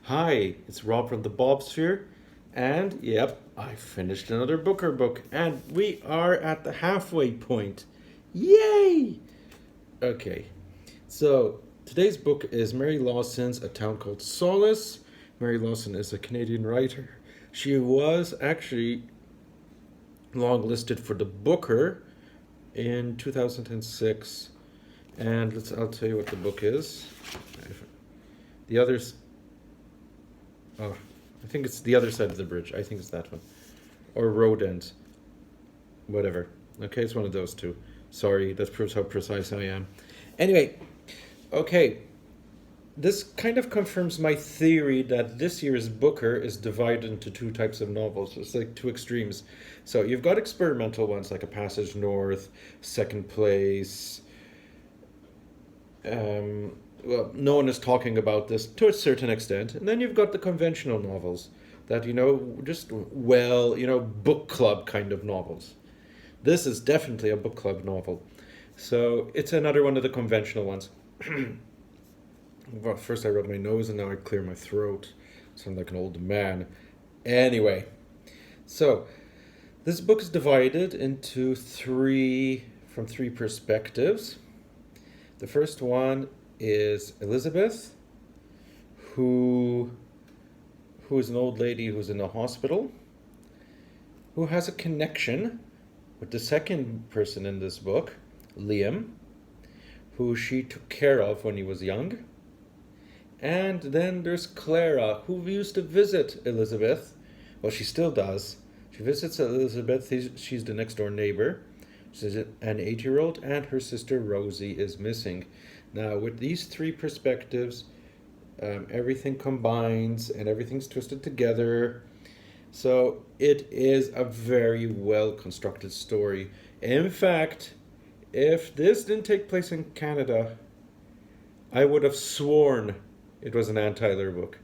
Hi, it's Rob from the Bobsphere, and yep, I finished another Booker book, and we are at the halfway point. Yay! Okay, so today's book is Mary Lawson's A Town Called Solace. Mary Lawson is a Canadian writer. She was actually longlisted for the Booker in 2006, and I'll tell you what the book is. The others, oh, I think it's The Other Side of the Bridge. I think it's that one. Or Road End. Whatever. Okay, it's one of those two. Sorry, that proves how precise I am. Anyway, okay. This kind of confirms my theory that this year's Booker is divided into two types of novels. It's like two extremes. So you've got experimental ones like A Passage North, Second Place. Well, no one is talking about this to a certain extent. And then you've got the conventional novels that, just book club kind of novels. This is definitely a book club novel. So it's another one of the conventional ones. Well, first I rub my nose and now I clear my throat. Sound like an old man. Anyway, so this book is divided into three perspectives. The first one is Elizabeth, who is an old lady who's in a hospital, who has a connection with the second person in this book, Liam, who she took care of when he was young. And then there's Clara, who used to visit Elizabeth. Well, she still does. She visits Elizabeth. She's the next door neighbor. She's an 8-year-old, and her sister Rosie is missing. Now, with these three perspectives, everything combines and everything's twisted together. So it is a very well constructed story. In fact, if this didn't take place in Canada, I would have sworn it was an Ann Tyler book.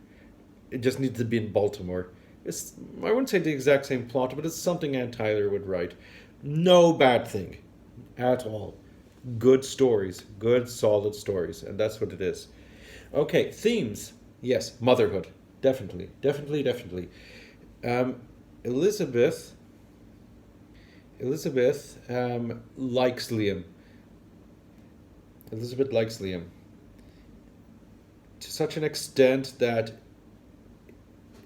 It just needs to be in Baltimore. I wouldn't say the exact same plot, but it's something Ann Tyler would write. No bad thing at all. Good stories, good solid stories, and that's what it is. Okay, themes. Yes, motherhood. Definitely. Um, Elizabeth likes Liam. Elizabeth likes Liam to such an extent that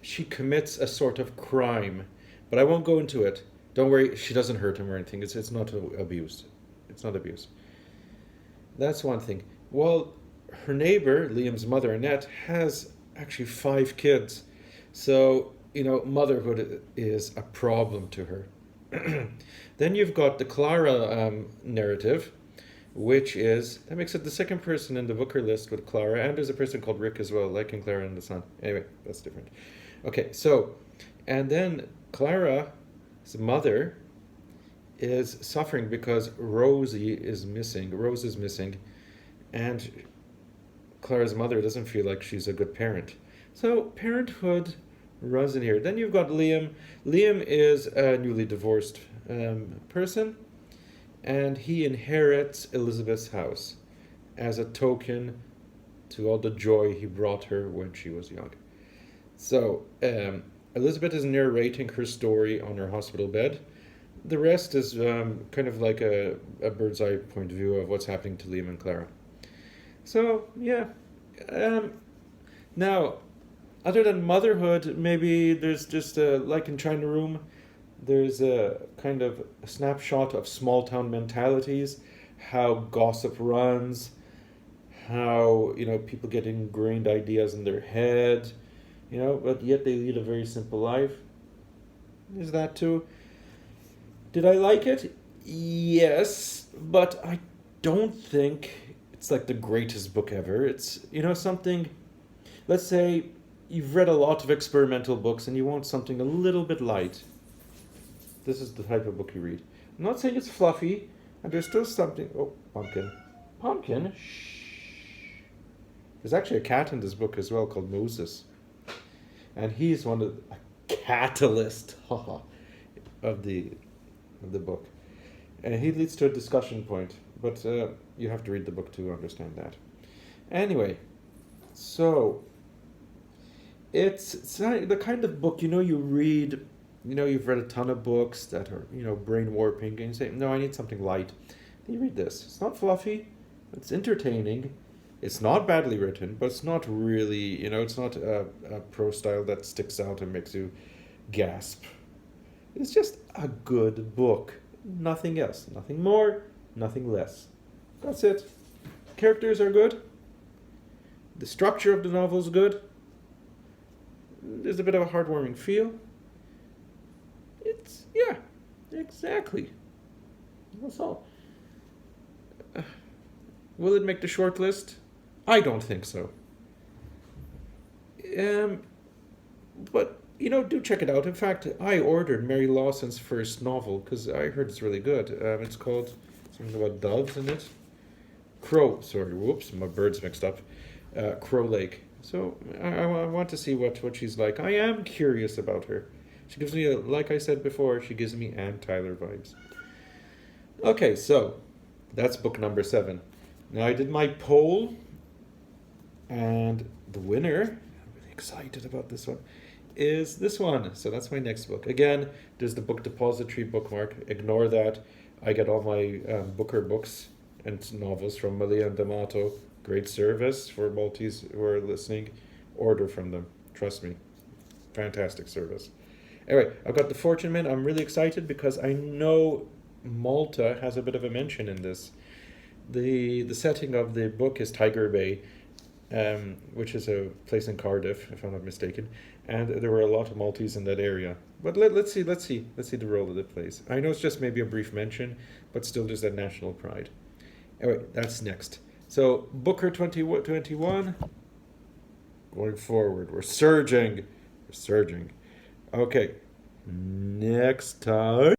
she commits a sort of crime. But I won't go into it. Don't worry, she doesn't hurt him or anything. It's not abuse. It's not abuse. That's one thing. Well, her neighbor, Liam's mother, Annette, has actually 5 kids. So, motherhood is a problem to her. Then you've got the Clara narrative, that makes it the second person in the Booker list with Clara, and there's a person called Rick as well, like in Clara and the Sun. Anyway, that's different. Okay, so, and then Clara's mother is suffering because Rose is missing, and Clara's mother doesn't feel like she's a good parent. So parenthood runs in here. Then you've got Liam. Liam is a newly divorced person, and he inherits Elizabeth's house as a token to all the joy he brought her when she was young. So Elizabeth is narrating her story on her hospital bed. The rest is kind of like a bird's eye point of view of what's happening to Liam and Clara. So, yeah. Now, other than motherhood, maybe there's just, like in China Room, there's a kind of a snapshot of small town mentalities, how gossip runs, how, people get ingrained ideas in their head, but yet they lead a very simple life. Is that too? Did I like it? Yes, but I don't think it's like the greatest book ever. It's, something, let's say you've read a lot of experimental books and you want something a little bit light. This is the type of book you read. I'm not saying it's fluffy, and there's still something. Oh, pumpkin. Pumpkin? Shh. There's actually a cat in this book as well called Moses. And he's a catalyst of the book. And he leads to a discussion point, but you have to read the book to understand that. Anyway, so It's not the kind of book, you read, you've read a ton of books that are, brain warping, and you say, no, I need something light. Then you read this. It's not fluffy, it's entertaining, it's not badly written, but it's not really, it's not a prose style that sticks out and makes you gasp. It's just a good book. Nothing else. Nothing more, nothing less. That's it. Characters are good. The structure of the novel is good. There's a bit of a heartwarming feel. Yeah, exactly. That's all. Will it make the short list? I don't think so. But, do check it out. In fact, I ordered Mary Lawson's first novel because I heard it's really good. It's called something about doves in it. Whoops, my bird's mixed up. Crow Lake. So I want to see what she's like. I am curious about her. She gives me, like I said before, she gives me Ann Tyler vibes. Okay, so that's book number 7. Now I did my poll, and the winner, I'm really excited about this one, is this one. So that's my next book. Again, there's the book depository bookmark. Ignore that. I get all my Booker books and novels from Malia and D'Amato. Great service for Maltese who are listening. Order from them. Trust me. Fantastic service. Anyway, I've got The Fortune Man. I'm really excited because I know Malta has a bit of a mention in this. The setting of the book is Tiger Bay, which is a place in Cardiff, if I'm not mistaken, and there were a lot of Maltese in that area. But let's see the role that it plays. I know it's just maybe a brief mention, but still there's that national pride. Anyway, that's next. So Booker 2021, going forward, we're surging. Okay, next time.